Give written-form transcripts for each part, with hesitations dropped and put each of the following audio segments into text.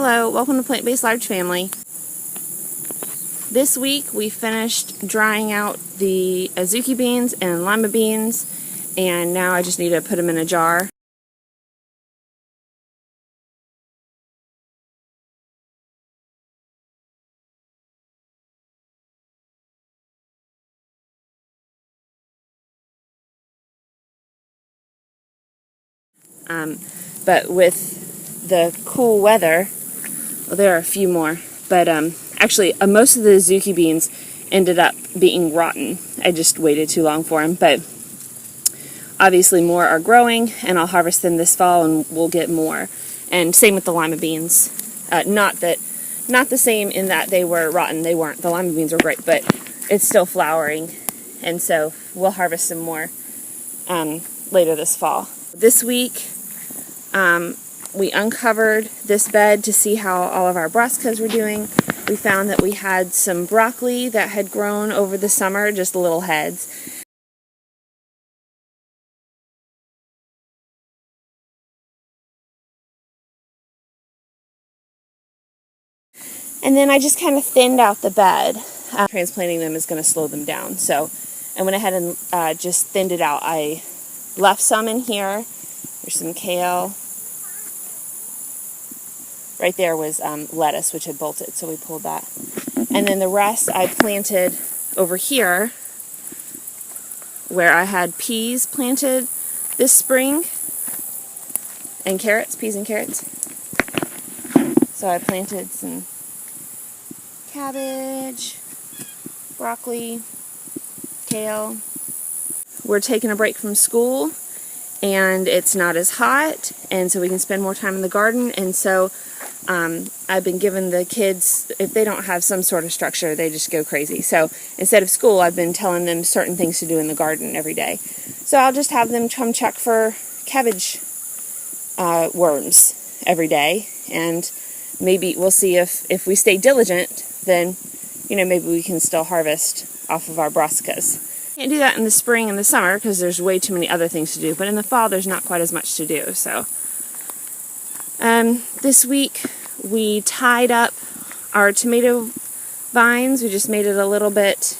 Hello, welcome to Plant-Based Large Family. This week we finished drying out the azuki beans and lima beans, and now I just need to put them in a jar. But with the cool weather, well, there are a few more, but actually most of the azuki beans ended up being rotten. I just waited too long for them, but obviously more are growing, and I'll harvest them this fall and we'll get more. And same with the lima beans. Not the same in that they were rotten. They weren't. The lima beans were great, but it's still flowering, and so we'll harvest some more later this fall. This week we uncovered this bed to see how all of our brassicas were doing. We found that we had some broccoli that had grown over the summer, just little heads. And then I just kind of thinned out the bed. Transplanting them is going to slow them down. So I went ahead and just thinned it out. I left some in here. There's some kale. Right there was lettuce, which had bolted, so we pulled that. And then the rest I planted over here, where I had peas planted this spring, and carrots, peas and carrots. So I planted some cabbage, broccoli, kale. We're taking a break from school, and it's not as hot, and so we can spend more time in the garden. And so I've been giving the kids, if they don't have some sort of structure, they just go crazy. So instead of school, I've been telling them certain things to do in the garden every day. So I'll just have them come check for cabbage worms every day, and maybe we'll see if we stay diligent, then maybe we can still harvest off of our brassicas. Can't do that in the spring and the summer because there's way too many other things to do, but in the fall there's not quite as much to do. So this week we tied up our tomato vines. We just made it a little bit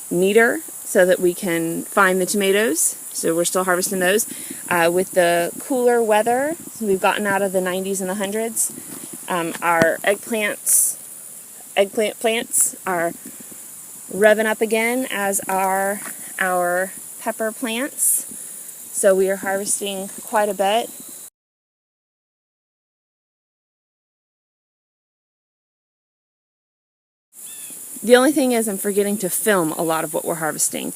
neater so that we can find the tomatoes. So we're still harvesting those. With the cooler weather, so we've gotten out of the 90s and the 100s, our eggplant plants are revving up again, as are our pepper plants. So we are harvesting quite a bit. The only thing is I'm forgetting to film a lot of what we're harvesting.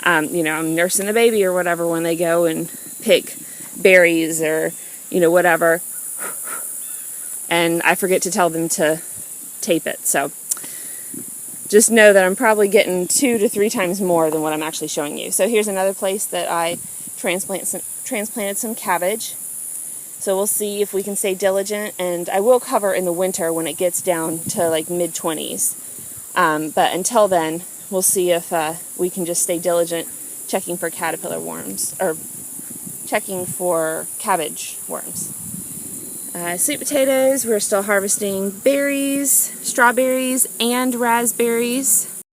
I'm nursing the baby or whatever when they go and pick berries or, whatever. And I forget to tell them to tape it. So just know that I'm probably getting 2 to 3 times more than what I'm actually showing you. So here's another place that I transplanted some cabbage. So we'll see if we can stay diligent, and I will cover in the winter when it gets down to like mid-20s. But until then, we'll see if we can just stay diligent checking for caterpillar worms, or checking for cabbage worms. Sweet potatoes, we're still harvesting berries, strawberries, and raspberries.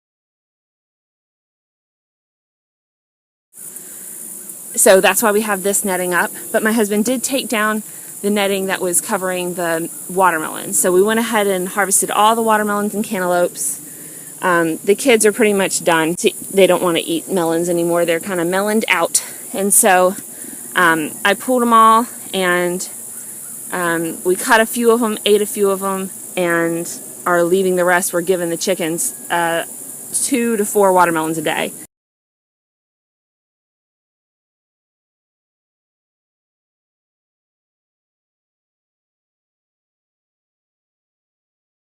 So that's why we have this netting up. But my husband did take down the netting that was covering the watermelons. So we went ahead and harvested all the watermelons and cantaloupes. The kids are pretty much done. They don't want to eat melons anymore. They're kind of meloned out. And so I pulled them all, and we cut a few of them, ate a few of them, and are leaving the rest. We're giving the chickens 2 to 4 watermelons a day.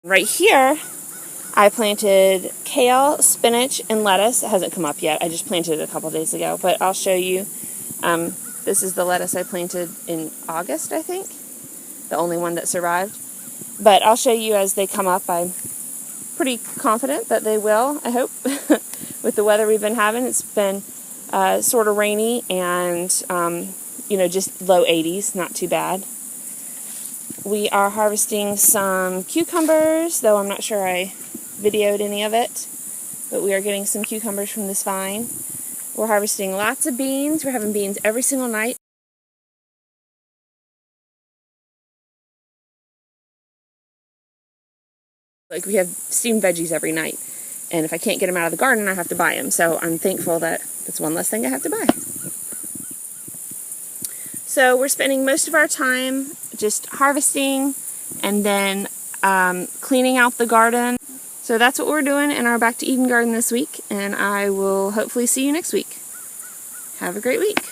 Right here, I planted kale, spinach, and lettuce. It hasn't come up yet. I just planted it a couple days ago, but I'll show you. This is the lettuce I planted in August, I think. The only one that survived. But I'll show you as they come up. I'm pretty confident that they will, I hope. With the weather we've been having, it's been sort of rainy and, just low 80s, not too bad. We are harvesting some cucumbers, though I'm not sure I videoed any of it, but we are getting some cucumbers from this vine. We're harvesting lots of beans. We're having beans every single night. Like, we have steamed veggies every night, and if I can't get them out of the garden, I have to buy them. So I'm thankful that that's one less thing I have to buy. So we're spending most of our time just harvesting and then cleaning out the garden. So that's what we're doing in our Back to Eden garden this week, and I will hopefully see you next week. Have a great week.